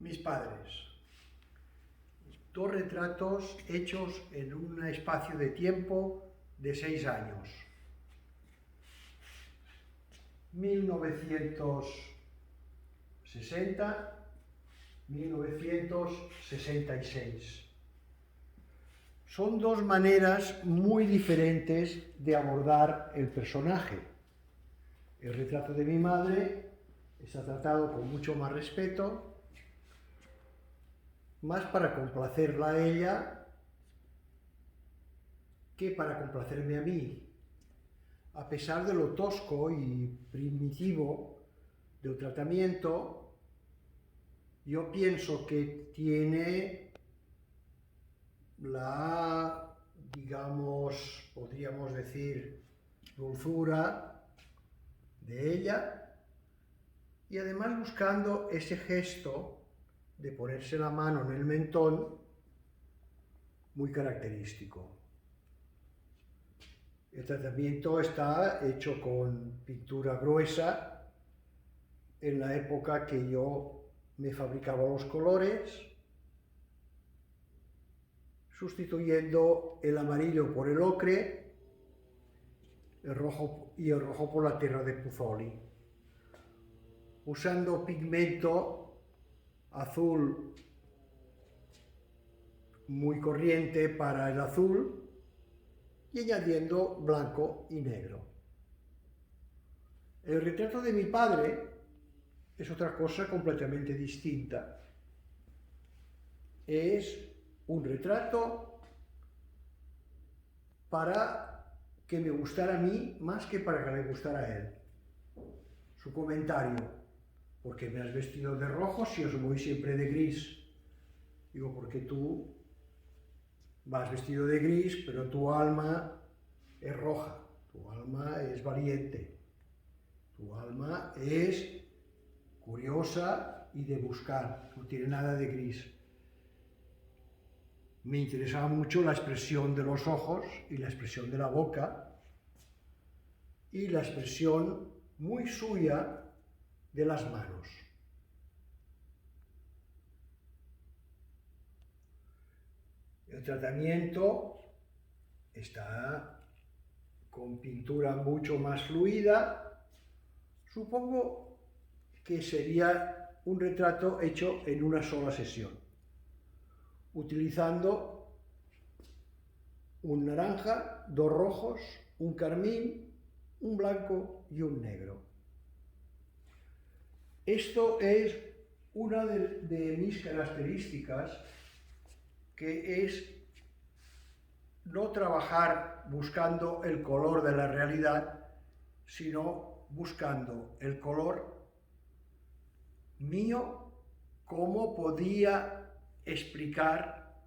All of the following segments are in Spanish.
Mis padres. Dos retratos hechos en un espacio de tiempo de 6 años. 1960-1966. Son dos maneras muy diferentes de abordar el personaje. El retrato de mi madre está tratado con mucho más respeto, más para complacerla a ella que para complacerme a mí, a pesar de lo tosco y primitivo del tratamiento. Yo pienso que tiene la, digamos, podríamos decir, dulzura de ella, y además buscando ese gesto de ponerse la mano en el mentón muy característico. El tratamiento está hecho con pintura gruesa en la época que yo me fabricaba los colores, sustituyendo el amarillo por el ocre, el rojo por la tierra de Puzoli, usando pigmento azul muy corriente para el azul y añadiendo blanco y negro. El retrato de mi padre es otra cosa completamente distinta. Es un retrato para que me gustara a mí más que para que le gustara a él. Su comentario: ¿por qué me has vestido de rojo si os voy siempre de gris? Digo, porque tú vas vestido de gris, pero tu alma es roja, tu alma es valiente, tu alma es curiosa y de buscar, no tiene nada de gris. Me interesaba mucho la expresión de los ojos y la expresión de la boca y la expresión muy suya de las manos. El tratamiento está con pintura mucho más fluida. Supongo que sería un retrato hecho en una sola sesión, utilizando un naranja, dos rojos, un carmín, un blanco y un negro. Esto es una de mis características, que es no trabajar buscando el color de la realidad, sino buscando el color mío, cómo podía explicar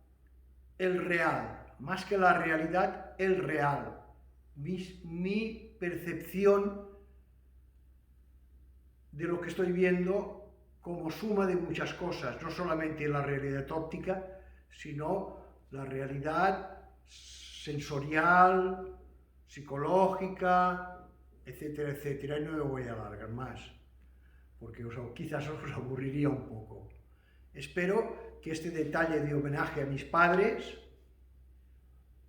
el real, más que la realidad, el real, mi percepción de lo que estoy viendo como suma de muchas cosas, no solamente la realidad óptica, sino la realidad sensorial, psicológica, etcétera, etcétera. Y no me voy a alargar más, porque quizás os aburriría un poco. Espero que este detalle de homenaje a mis padres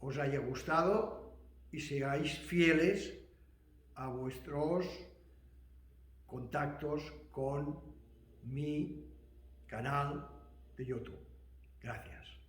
os haya gustado y seáis fieles a vuestros contactos con mi canal de YouTube. Gracias.